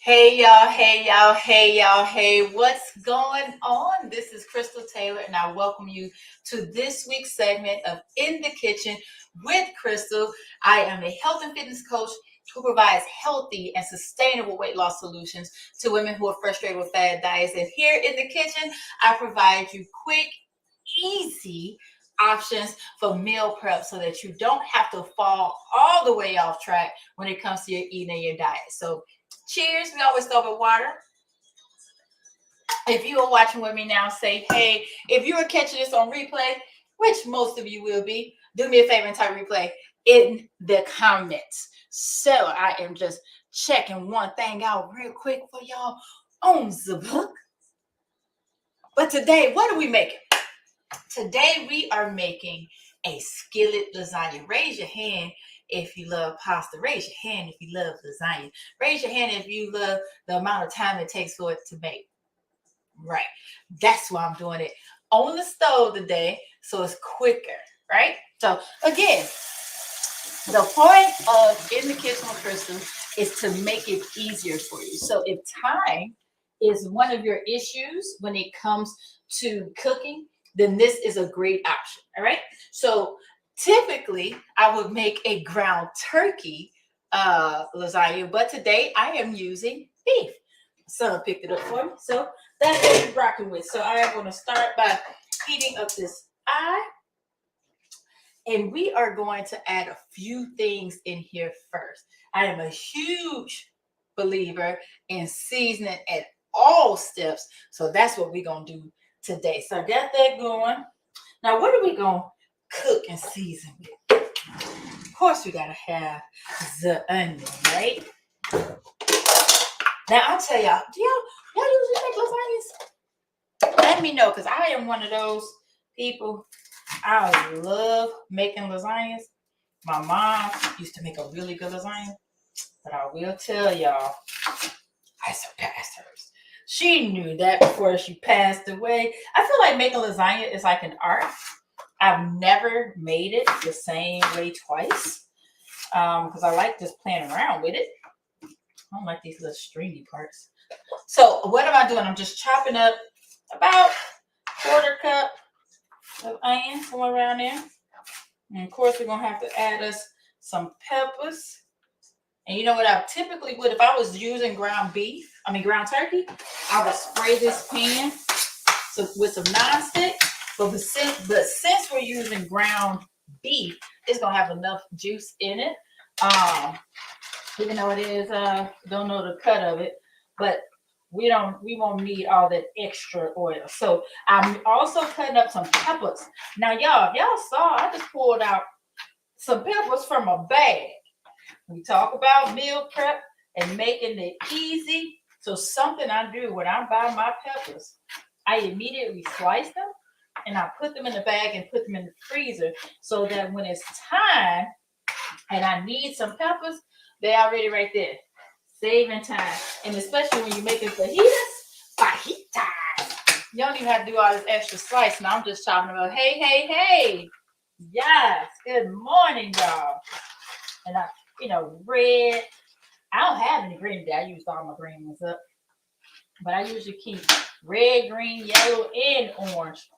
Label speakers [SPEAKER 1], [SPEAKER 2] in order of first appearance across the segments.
[SPEAKER 1] Hey y'all, hey y'all, hey y'all, hey, what's going on? This is Crystal Taylor, and I welcome you to this week's segment of In the Kitchen with Crystal. I am a health and fitness coach who provides healthy and sustainable weight loss solutions to women who are frustrated with fad diets. And here in the kitchen, I provide you quick, easy options for meal prep so that you don't have to fall all the way off track when it comes to your eating and your diet. So cheers. We always start with water. If you are watching with me now, say, hey, if you are catching this on replay, which most of you will be, do me a favor and type replay in the comments. So I am just checking one thing out real quick for y'all on the book. But today, what are we making? Today, we are making a skillet lasagna. Raise your hand if you love pasta. Raise your hand if you love lasagna. Raise your hand if you love the amount of time it takes for it to make. Right. That's why I'm doing it on the stove today, so it's quicker, right? So again, the point of In the Kitchen with Crystal is to make it easier for you. So if time is one of your issues when it comes to cooking, then this is a great option. All right. So typically I would make a ground turkey lasagna, but today I am using beef. Son picked it up for me. So that's what we're rocking with. So I am going to start by heating up this eye. And we are going to add a few things in here first. I am a huge believer in seasoning at all steps. So that's what we're going to do today. So I got that going. Now, what are we going to cook and season with? Of course, we got to have the onion, right? Now, I'll tell y'all, do y'all usually make lasagnas? Let me know, because I am one of those people. I love making lasagnas. My mom used to make a really good lasagna, but I will tell y'all, I surpassed hers. She knew that before she passed away. I feel like making lasagna is like an art. I've never made it the same way twice because I like just playing around with it. I don't like these little stringy parts. So what am I doing? I'm just chopping up about quarter cup of onion, somewhere around there. And of course, we're gonna have to add us some peppers. And you know what I typically would, if I was using ground turkey, I would spray this pan with some nonstick. But since we're using ground beef, it's gonna have enough juice in it. Even though it is, don't know the cut of it, but we won't need all that extra oil. So I'm also cutting up some peppers. Now, y'all saw I just pulled out some peppers from a bag. We talk about meal prep and making it easy. So something I do when I buy my peppers, I immediately slice them and I put them in the bag and put them in the freezer so that when it's time and I need some peppers, they're already right there. Saving time. And especially when you're making fajitas. You don't even have to do all this extra slicing. I'm just talking about, hey. Yes. Good morning, y'all. And red. I don't have any green today. I used all my green ones up. But I usually keep red, green, yellow, and orange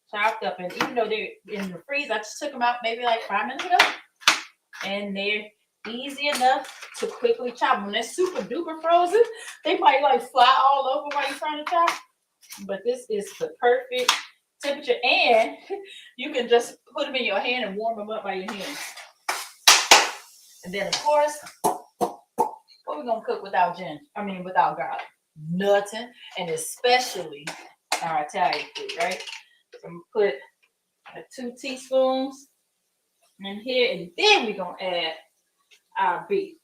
[SPEAKER 1] chopped up. And even though they're in the freezer, I just took them out maybe like 5 minutes ago. And they're easy enough to quickly chop. When they're super duper frozen, they might like fly all over while you're trying to chop. But this is the perfect temperature, and you can just put them in your hand and warm them up by your hand. And then, of course, what we're gonna cook without garlic? Nothing, and especially our Italian food, right? So I'm gonna put 2 teaspoons in here, and then we're gonna add our beef.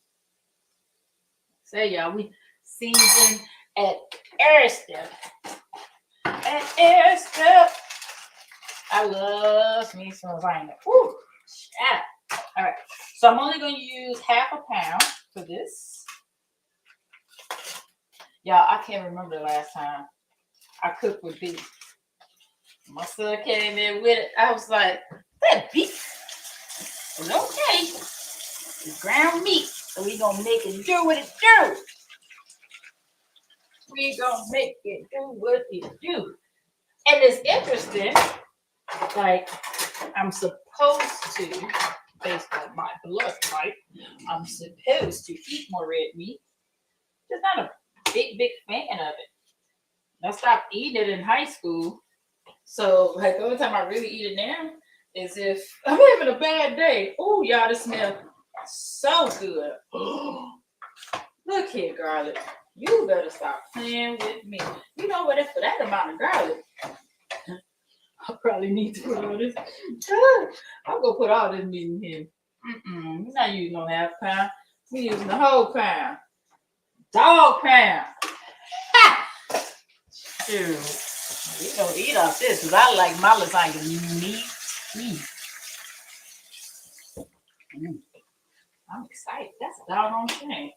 [SPEAKER 1] So y'all, we season at every step. I love me some lasagna. Woo, yeah. All right, so I'm only going to use half a pound for this. Y'all, I can't remember the last time I cooked with beef. My son came in with it. I was like, that beef is okay. It's ground meat, so we going to make it do what it do. We gonna make it do what it do. And it's interesting, like I'm supposed to, based on my blood type, I'm supposed to eat more red meat. Just not a big fan of it. I stopped eating it in high school. So like the only time I really eat it now is if I'm having a bad day. Oh, y'all, this smells so good. Look here, garlic. You better stop playing with me. You know what? For that amount of garlic, I probably need to put all this. I'm gonna put all this meat in here. We're not using no half pound. We're using the whole pound. Dog pound. Ha! Shoot. We don't eat off this because I like my lasagna meaty. I'm excited. That's a doggone shame.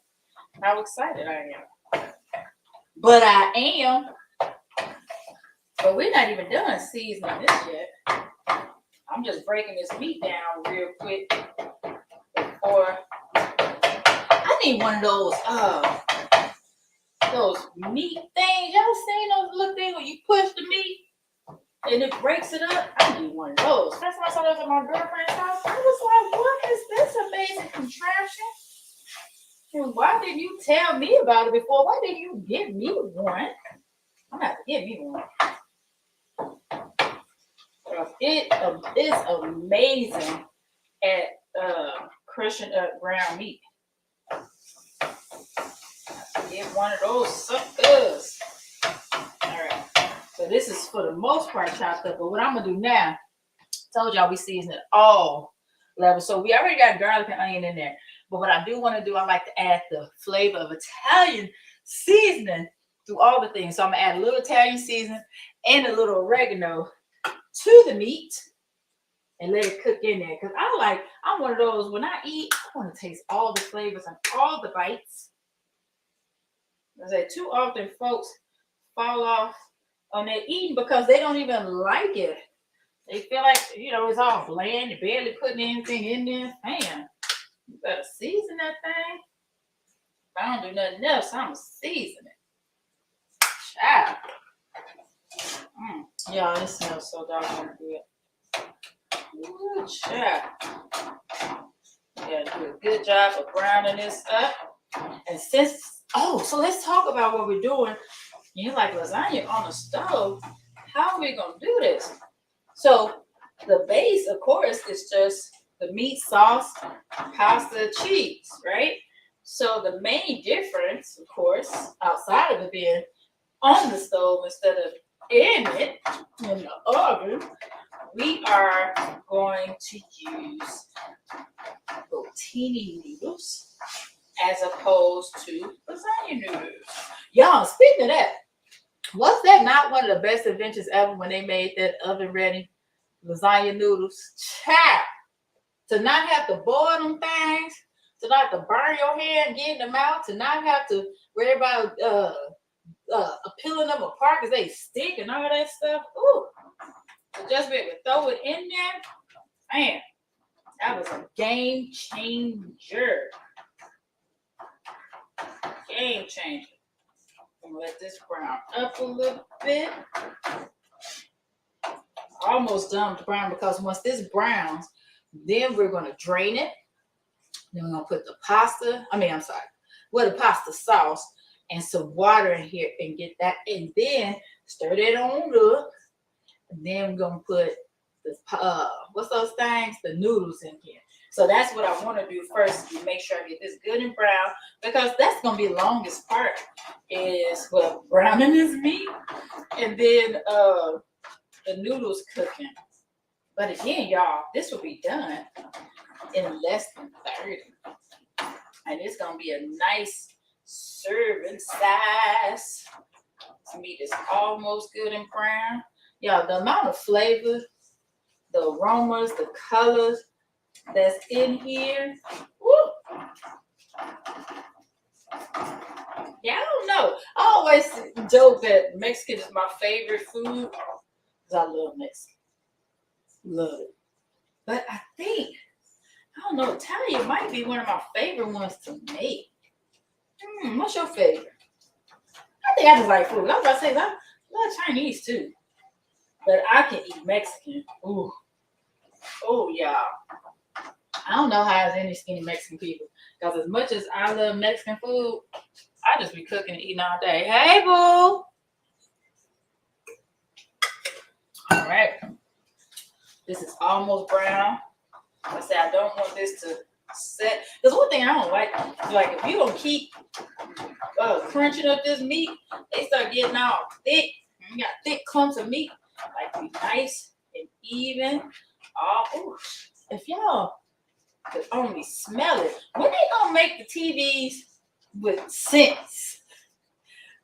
[SPEAKER 1] How excited I am. But I am. But we're not even done seasoning this yet. I'm just breaking this meat down real quick before. I need one of those meat things. Y'all seen those little things where you push the meat and it breaks it up? I need one of those. First time I saw those at my girlfriend's house, I was like, what is this amazing contraption? And why didn't you tell me about it before? Why didn't you give me one? I'm gonna have to give me one. It is amazing at crushing up ground meat. Get one of those suckers. All right. So this is for the most part chopped up. But what I'm gonna do now, told y'all we season it all levels. So we already got garlic and onion in there. But what I do want to do, I like to add the flavor of Italian seasoning through all the things. So I'm gonna add a little Italian seasoning and a little oregano to the meat and let it cook in there. Because I'm one of those, when I eat, I want to taste all the flavors and all the bites. I say too often folks fall off on their eating because they don't even like it. They feel like, it's all bland. You're barely putting anything in there. Man, you better season that thing. If I don't do nothing else, I'm going to season it. Child. Y'all, it smells so doggone good. Good child. You gotta do a good job of browning this up. And so let's talk about what we're doing. You like lasagna on the stove. How are we going to do this? So the base, of course, is just the meat, sauce, pasta, cheese, right? So the main difference, of course, outside of it being on the stove instead of in it, in the oven, we are going to use rotini noodles as opposed to lasagna noodles. Y'all, speaking of that, was that not one of the best inventions ever when they made that oven-ready lasagna noodles? Child, to not have to boil them things, to not have to burn your hand getting them out, to not have to worry about peeling them apart because they stick and all that stuff. Ooh, so just be able to throw it in there. Man, that was a game changer. Game changer. I'm gonna let this brown up a little bit. Almost done with brown because once this browns, then we're gonna drain it. Then we're gonna put the pasta sauce and some water in here and get that, and then stir that on up. And then we're gonna put the what's those things? The noodles in here. So that's what I want to do first. Make sure I get this good and brown because that's gonna be the longest part is browning this meat and then the noodles cooking. But again, y'all, this will be done in less than 30, and it's gonna be a nice serving size. This meat is almost good and brown. Y'all, the amount of flavor, the aromas, the colors that's in here. Woo. Yeah, I don't know. I always joke that Mexican is my favorite food because I love Mexican. Love it. But I think, I don't know, Italian might be one of my favorite ones to make. What's your favorite? I think I just like food. I was about to say, I love Chinese too. But I can eat Mexican. Ooh. Oh, y'all. I don't know how there's any skinny Mexican people. Because as much as I love Mexican food, I just be cooking and eating all day. Hey, boo. All right. This is almost brown. I say I don't want this to set. Because one thing I don't like is like if you don't keep crunching up this meat, they start getting all thick. You got thick clumps of meat. Like be nice and even. Ooh, if y'all could only smell it. When they gonna make the TVs with scents?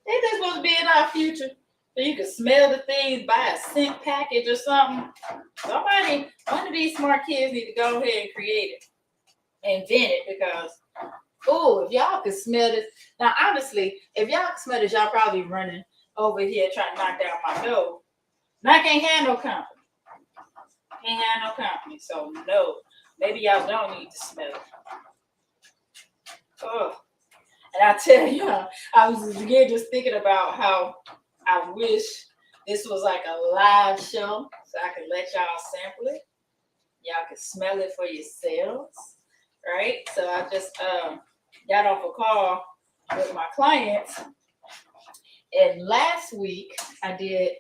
[SPEAKER 1] Ain't that supposed to be in our future? So you can smell the things, buy a scent package or something. Somebody, one of these smart kids need to go ahead and create it. Invent it because, if y'all could smell this. Now, honestly, if y'all can smell this, y'all probably running over here trying to knock down my door. And I can't have no company. Can't have no company. So, no. Maybe y'all don't need to smell it. And I tell y'all, I was again just thinking about how I wish this was like a live show so I could let y'all sample it. Y'all can smell it for yourselves, right? So I just got off a call with my clients. And last week I did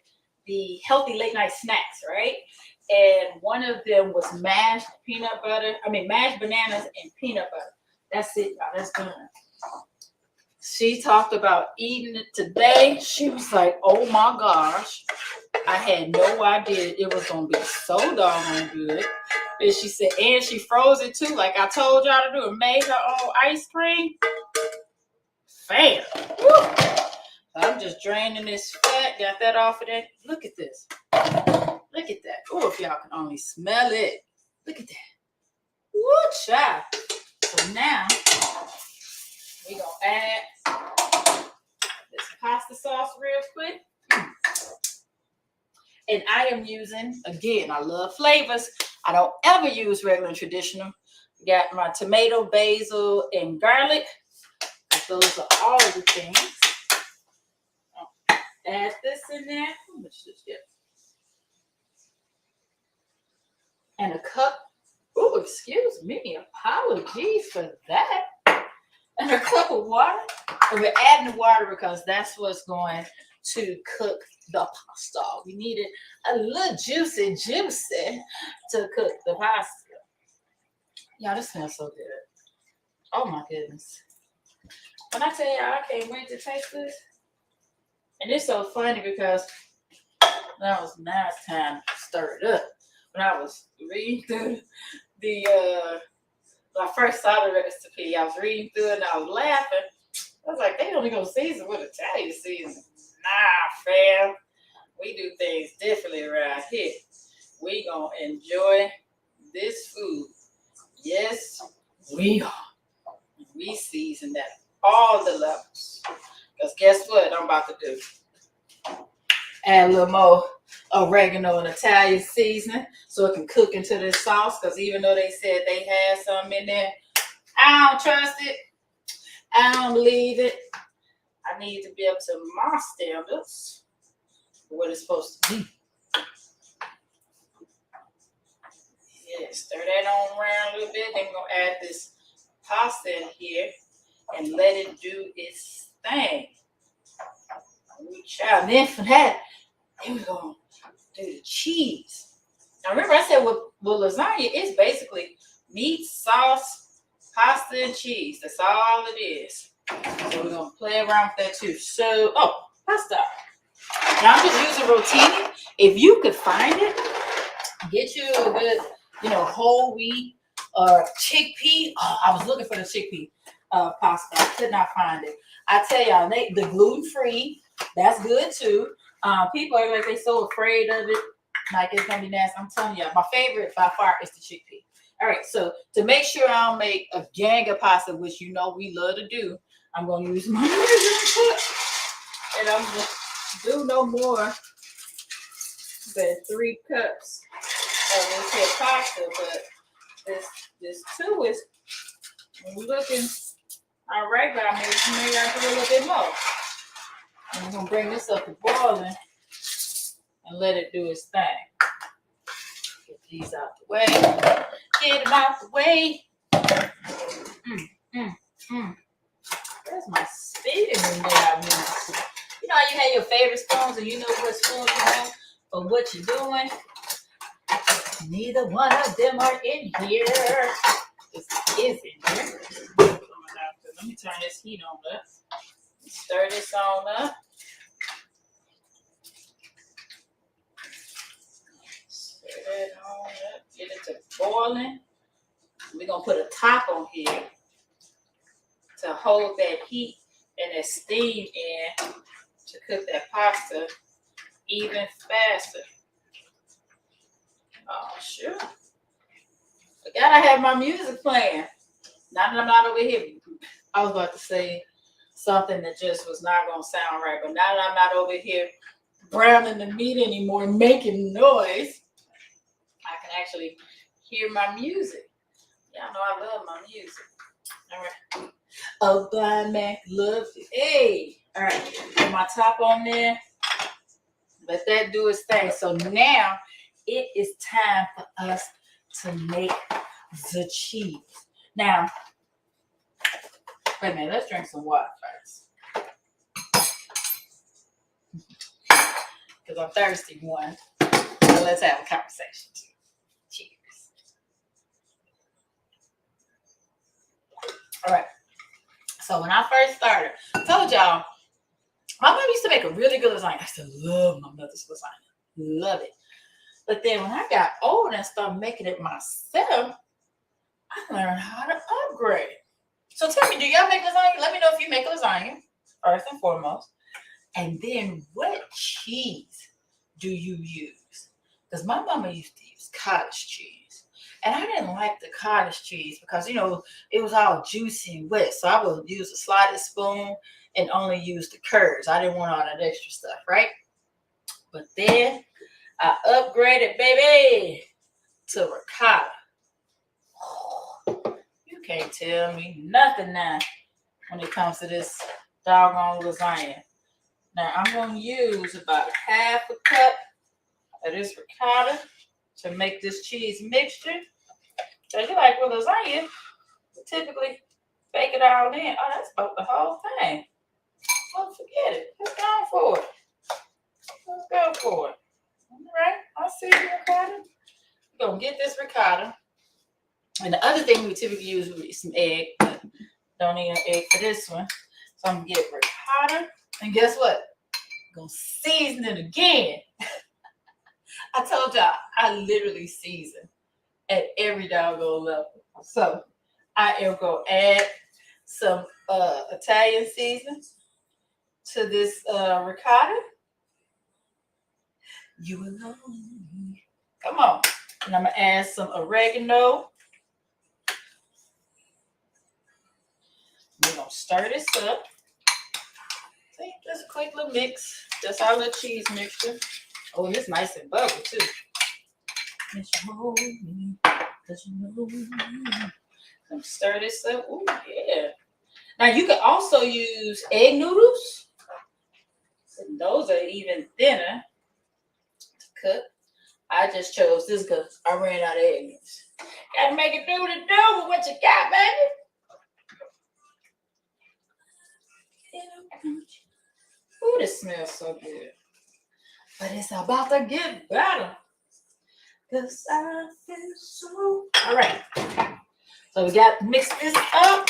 [SPEAKER 1] the healthy late night snacks, right? And one of them was mashed bananas and peanut butter. That's it, y'all. That's done. She talked about eating it today. She was like, oh my gosh. I had no idea it was going to be so doggone good. And she said, and she froze it too, like I told y'all to do, and made her own ice cream. Fam. Woo. I'm just draining this fat. Got that off of there. Look at this. Look at that. Oh, if y'all can only smell it. Look at that. Woo, child. So now, we're going to add this pasta sauce real quick. And I am using, again, I love flavors. I don't ever use regular and traditional. Got my tomato, basil, and garlic. Those are all the things. I'll add this in there. How much this get? And a cup. Oh, excuse me. Apologies for that. And a cup of water. And we're adding the water because that's what's going to cook the pasta. We needed a little juicy to cook the pasta. Y'all, this smells so good. Oh my goodness. When I tell y'all, I can't wait to taste this. And it's so funny because now it's time to stir it up. When I was reading through when I first saw the recipe, I was reading through it and I was laughing. I was like, they only gonna season with Italian season. Nah, fam. We do things differently around here. We gonna enjoy this food. Yes, we are. We season that all the levels. Because guess what I'm about to do? Add a little more oregano and Italian seasoning so it can cook into this sauce. Because even though they said they had some in there, I don't trust it. I don't believe it. I need to be up to my standards for what it's supposed to be. Yeah, stir that on around a little bit. Then we're going to add this pasta in here and let it do its thing. And then for that, then we're going to do the cheese. Now remember I said with lasagna, it's basically meat, sauce, pasta, and cheese. That's all it is. So we're going to play around with that too. So, pasta. Now I'm just using rotini. If you could find it, get you a good, whole wheat or chickpea. Oh, I was looking for the chickpea pasta. I could not find it. I tell y'all, the gluten-free, that's good too. People are like, they so afraid of it. Like it's going to be nasty. I'm telling y'all, my favorite by far is the chickpea. All right, so to make sure I don't make a gang of pasta, which we love to do, I'm going to use my measuring cup. And I'm going to do no more than 3 cups of this here pasta. But this too is, when we're looking all right, but maybe I do a little bit more. And we're gonna bring this up to boiling and let it do its thing. Get these out the way. Get them out the way. Where's my speeding room that I use? You know how you have your favorite spoons and you know what spoon you want for what you're doing? Neither one of them are in here. This is in here. Let me turn this heat on up. Stir this on up. Stir that on up. Get it to boiling. We're going to put a top on here to hold that heat and that steam in to cook that pasta even faster. Oh, sure. I gotta have my music playing. Now that I'm not over here. I was about to say something that just was not going to sound right, but now that I'm not over here browning the meat anymore and making noise, I can actually hear my music. Y'all know I love my music. All right. Oh, blind man loves it. Hey. All right. Put my top on there. Let that do its thing. So now it is time for us to make the cheese. Now, wait a minute. Let's drink some water first. Because I'm thirsty, one. So let's have a conversation. Cheers. All right. So when I first started, I told y'all, my mom used to make a really good lasagna. I used to love my mother's lasagna. Love it. But then when I got older and started making it myself, I learned how to upgrade. So tell me, do y'all make lasagna? Let me know if you make lasagna, first and foremost. And then what cheese do you use? Because my mama used to use cottage cheese. And I didn't like the cottage cheese because, you know, it was all juicy and wet. So I would use a slotted spoon and only use the curds. I didn't want all that extra stuff, right? But then I upgraded, baby, to ricotta. Oh, you can't tell me nothing now when it comes to this doggone lasagna. Now I'm going to use about half a cup of this ricotta to make this cheese mixture. Because you like with lasagna, you typically bake it all in. Oh, that's about the whole thing. Well, forget it. Let's go for it. Let's go for it. All right, I see you, ricotta. We're going to get this ricotta. And the other thing we typically use would be some egg, but don't need an egg for this one. So I'm going to get ricotta. And guess what? I'm going to season it again. I told y'all, I literally season at every doggone level. So I am going to add some Italian seasonings to this ricotta. You alone. Come on. And I'm going to add some oregano. We're going to stir this up. See, just a quick little mix. Just our little cheese mixture. Oh, it's nice and bubbly too. Stir this up. Oh, yeah. Now, you can also use egg noodles. And those are even thinner to cook. I just chose this because I ran out of eggs. Got to make it do what it do with what you got, baby. Ooh, this smells so good. But it's about to get better. Because I feel so... All right. So we got to mix this up.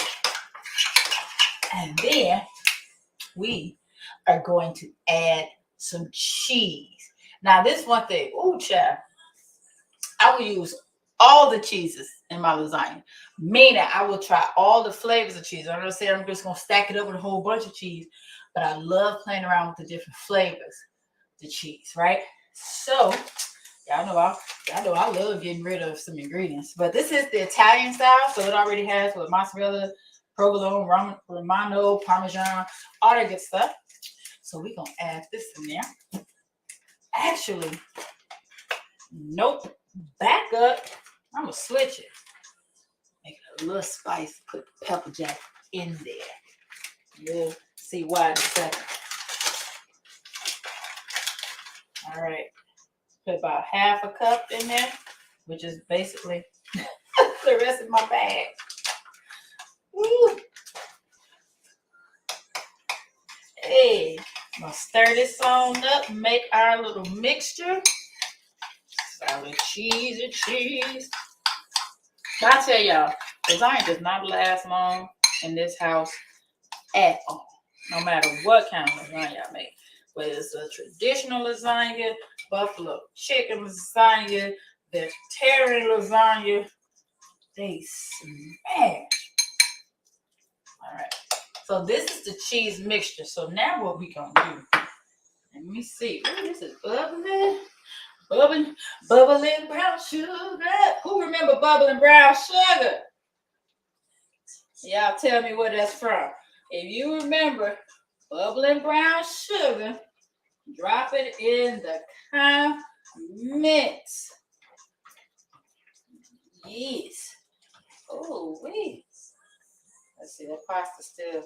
[SPEAKER 1] And then we are going to add some cheese. Now, this one thing. Ooh, child. I will use all the cheeses in my lasagna. Meaning, I will try all the flavors of cheese. I'm not saying I'm just going to stack it up with a whole bunch of cheese. But I love playing around with the different flavors of the cheese, right? So, y'all know I love getting rid of some ingredients. But this is the Italian style. So it already has with mozzarella, provolone, romano, parmesan, all that good stuff. So we're going to add this in there. Actually, nope. Back up. I'm going to switch it. Make it a little spicy. Put the pepper jack in there. You'll see why in a second. Put about half a cup in there, which is basically the rest of my bag. Woo. Hey, I'm gonna stir this on up, make our little mixture. Solid cheese and cheese. I tell y'all, lasagna does not last long in this house at all. No matter what kind of lasagna I make. Whether it's a traditional lasagna, buffalo chicken lasagna, vegetarian lasagna, they smash. All right. So this is the cheese mixture. So now what we gonna do? Let me see. Ooh, this is bubbling. Bubbling brown sugar. Who remember bubbling brown sugar? Y'all tell me where that's from. If you remember bubbling brown sugar, drop it in the comments. Yes. Oh, wait. Let's see, that pasta still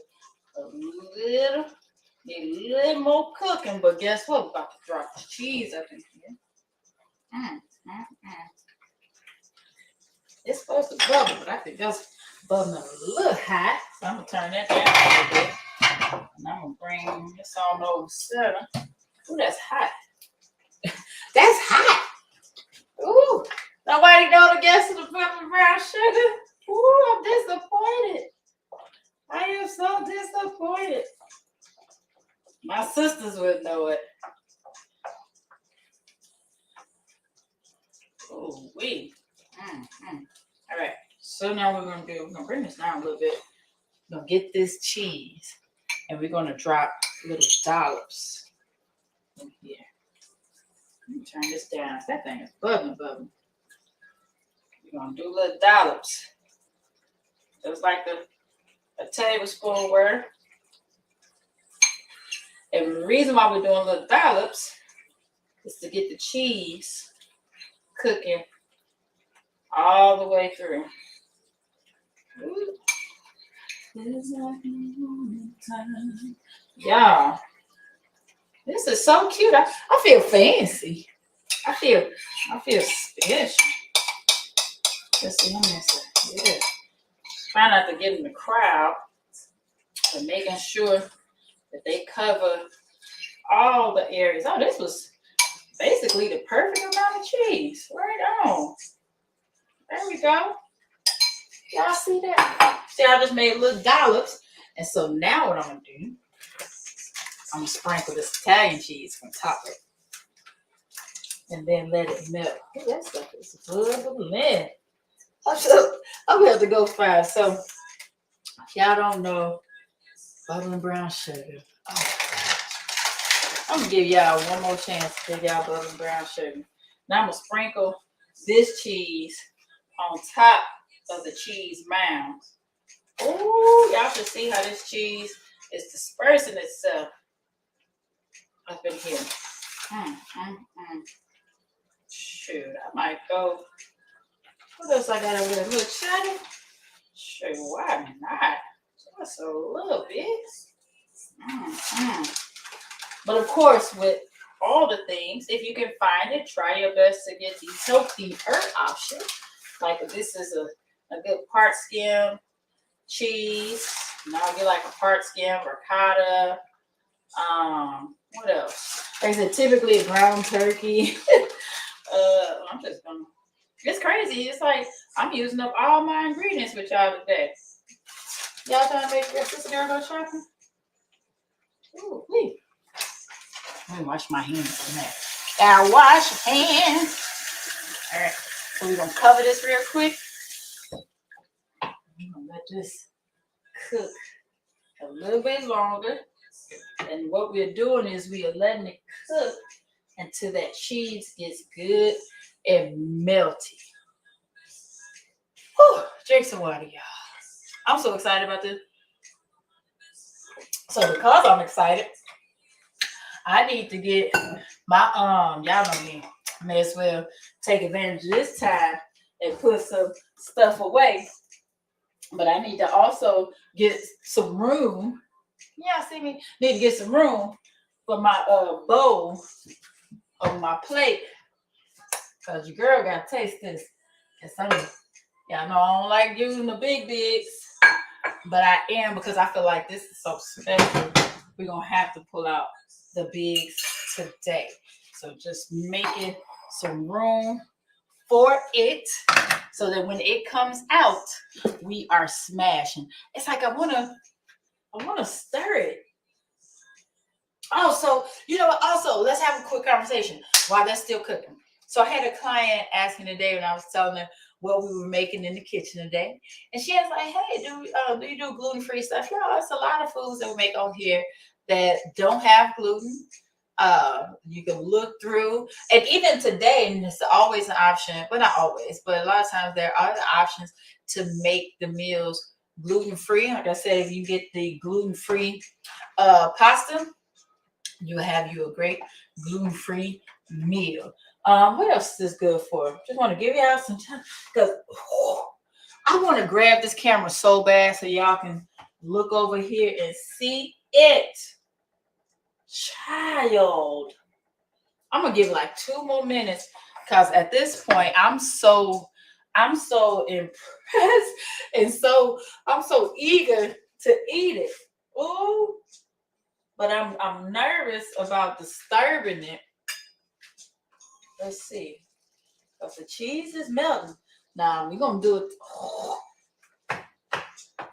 [SPEAKER 1] need a little more cooking, but guess what? We're about to drop the cheese up in here. It's supposed to bubble, but I think that's bubbling a little hot. So I'm gonna turn that down a little bit. And I'm gonna bring this on over center. Ooh, that's hot. That's hot. Ooh, nobody know the guess of the bubbling brown sugar. Ooh, I'm disappointed. I am so disappointed. My sisters would know it. Oh, wait. All right. So now we're gonna bring this down a little bit. We're gonna get this cheese, and we're gonna drop little dollops in here. Let me turn this down. That thing is bubbling. We're gonna do little dollops, just like a tablespoon worth. And the reason why we're doing little dollops is to get the cheese cooking all the way through. Y'all, this is so cute. I feel fancy. I feel special. Let's see, yeah. Try not to get in the crowd, but making sure that they cover all the areas. Oh, this was basically the perfect amount of cheese. Right on. There we go. Y'all see that? See, I just made little dollops. And so now what I'm going to do, I'm going to sprinkle this Italian cheese on top of it. And then let it melt. Ooh, that stuff is bubbling. I'm going to have to go find. So, if y'all don't know, bubbling brown sugar. Oh, I'm going to give y'all one more chance to give y'all bubbling brown sugar. Now I'm going to sprinkle this cheese on top of the cheese mound. Ooh, y'all should see how this cheese is dispersing itself up in here. Shoot, I might go. What else I got over there? A little cheddar? Shoot, why not? Just a little bit. But of course, with all the things, if you can find it, try your best to get the healthier option. Like if this is a good part skim cheese, I'll get like a part skim ricotta. What else? Like I said, typically ground turkey. I'm just gonna. It's crazy. It's like I'm using up all my ingredients with y'all today. Y'all trying to make your sister girl go shopping? Ooh, please. Let me wash my hands on that. Gotta wash your hands. All right. So we're gonna cover this real quick. I'm gonna let this cook a little bit longer. And what we're doing is we are letting it cook until that cheese gets good and melty. Whew, drink some water, y'all. I'm so excited about this. So because I'm excited, I need to get my y'all know me. May as well take advantage of this time and put some stuff away. But I need to also get some room. Yeah, see me? Need to get some room for my bowl on my plate Because your girl got to taste this. Y'all know I don't like using the bigs, but I am because I feel like this is so special. We're going to have to pull out the bigs today. So just making some room for it so that when it comes out, we are smashing. It's like I want to stir it. Oh, so you know what? Also, let's have a quick conversation while they're still cooking. So I had a client asking today when I was telling her what we were making in the kitchen today, and she was like, "Hey, do you do gluten-free stuff?" Yeah, it's a lot of foods that we make on here that don't have gluten. You can look through, and even today, and it's always an option, but not always, but a lot of times there are the options to make the meals gluten-free. Like I said, if you get the gluten-free pasta, you have you a great gluten-free meal. What else is this good for? Just want to give y'all some time because I want to grab this camera so bad so y'all can look over here and see it. Child. I'm gonna give it like 2 more minutes because at this point I'm so impressed and I'm so eager to eat it. Ooh. But I'm nervous about disturbing it. Let's see. Because the cheese is melting. Now we're gonna do it. Oh,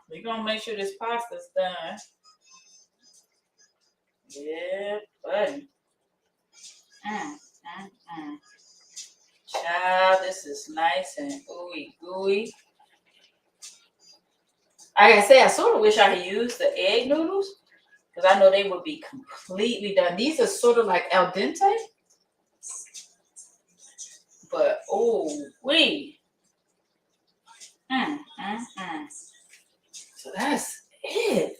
[SPEAKER 1] we're gonna make sure this pasta's done. Yeah, buddy. Child, this is nice and ooey gooey. Like I said, I sort of wish I had used the egg noodles because I know they would be completely done. These are sort of like al dente. But oh wee. So that's it.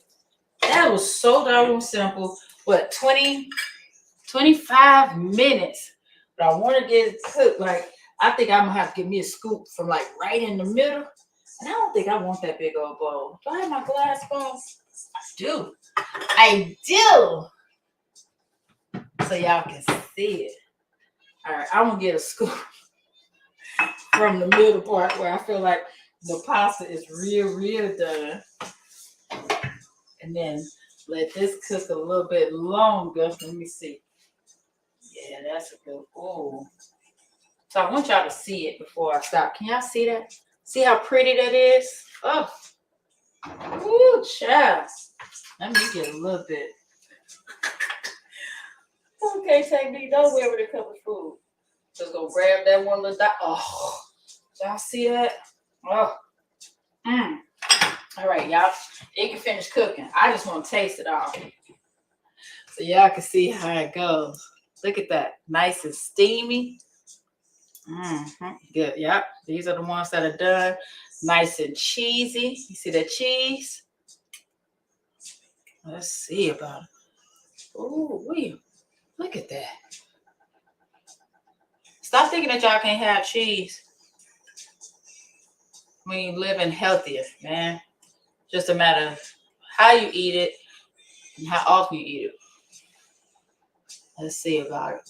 [SPEAKER 1] That was so darn simple. What, 25 minutes? But I want to get it cooked. Like, I think I'm gonna have to give me a scoop from like right in the middle. And I don't think I want that big old bowl. Do I have my glass bowl? I do. So y'all can see it. All right, I'm gonna get a scoop from the middle part where I feel like the pasta is real done. And then let this cook a little bit longer. Let me see. Yeah, that's a good. Oh. So I want y'all to see it before I stop. Can y'all see that? See how pretty that is? Oh. Ooh, child. Let me get a little bit. Okay, take me nowhere with a cup of food. Just gonna grab that one little dot. Oh, y'all see that? Oh. All right, y'all. It can finish cooking. I just want to taste it all. So y'all can see how it goes. Look at that. Nice and steamy. Good. Yep. These are the ones that are done. Nice and cheesy. You see that cheese? Let's see about it. Oh, look at that. Stop thinking that y'all can't have cheese when you living healthier, man. Just a matter of how you eat it and how often you eat it. Let's see about it.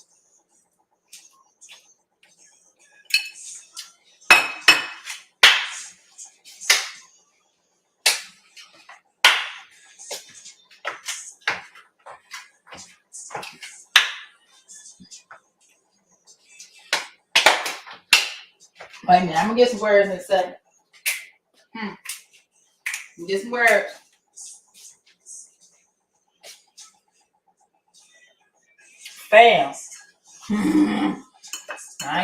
[SPEAKER 1] Wait a minute, I'm gonna get some words in a second. Get some words. Bam. I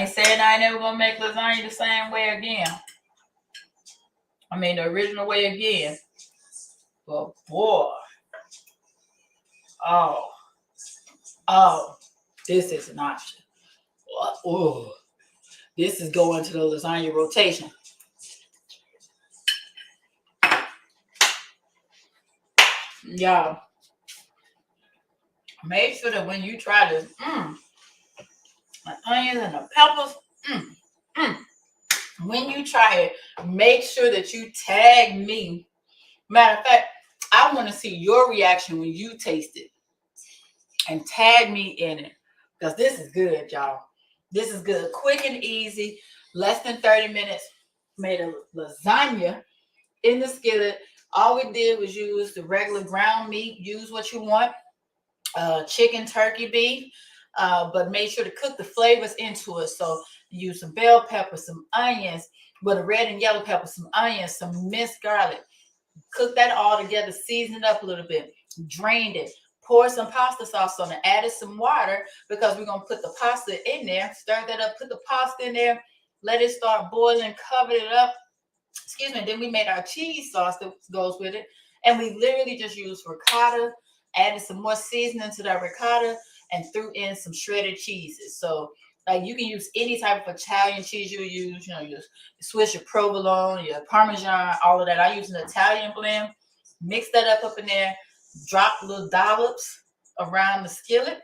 [SPEAKER 1] ain't saying I ain't never gonna make lasagna the same way again. I mean the original way again. But boy. Oh, this is an option. Oh, this is going to the lasagna rotation. Y'all, make sure that when you try this, the onions and the peppers, when you try it, make sure that you tag me. Matter of fact, I want to see your reaction when you taste it and tag me in it because this is good, y'all. This is good, quick and easy, less than 30 minutes. Made a lasagna in the skillet. All we did was use the regular ground meat. Use what you want, chicken, turkey, beef, but make sure to cook the flavors into it. So use some bell pepper, some onions, with a red and yellow pepper, some onions, some minced garlic. Cook that all together, season it up a little bit, drained it, pour some pasta sauce on it, added some water because we're gonna put the pasta in there, stir that up, put the pasta in there, let it start boiling, cover it up. Excuse me. Then we made our cheese sauce that goes with it, and we literally just used ricotta, added some more seasoning to that ricotta, and threw in some shredded cheeses. So like you can use any type of Italian cheese you use, you know, you Swiss, your provolone, your Parmesan, all of that. I use an Italian blend. Mix that up in there, drop little dollops around the skillet,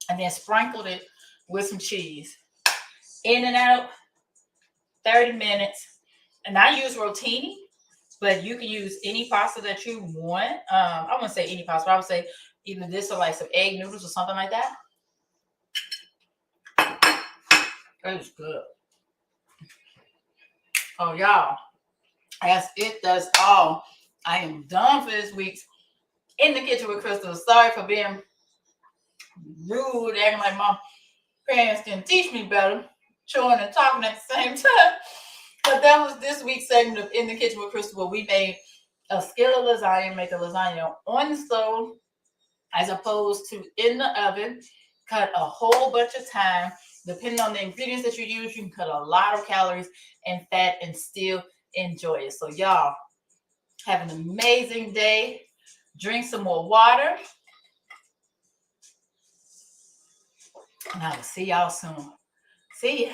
[SPEAKER 1] and then sprinkled it with some cheese. In and out, 30 minutes. And I use rotini, but you can use any pasta that you want. I wouldn't say any pasta, but I would say either this or like some egg noodles or something like that. That is good. Oh, y'all, as it does all, I am done for this week's In the Kitchen with Krystal. Sorry for being rude, acting like my parents didn't teach me better, chewing and talking at the same time. But that was this week's segment of In the Kitchen with Krystal, where we made a skillet lasagna, make a lasagna on the stove as opposed to in the oven. Cut a whole bunch of time. Depending on the ingredients that you use, you can cut a lot of calories and fat and still enjoy it. So y'all, have an amazing day. Drink some more water. And I will see y'all soon. See ya.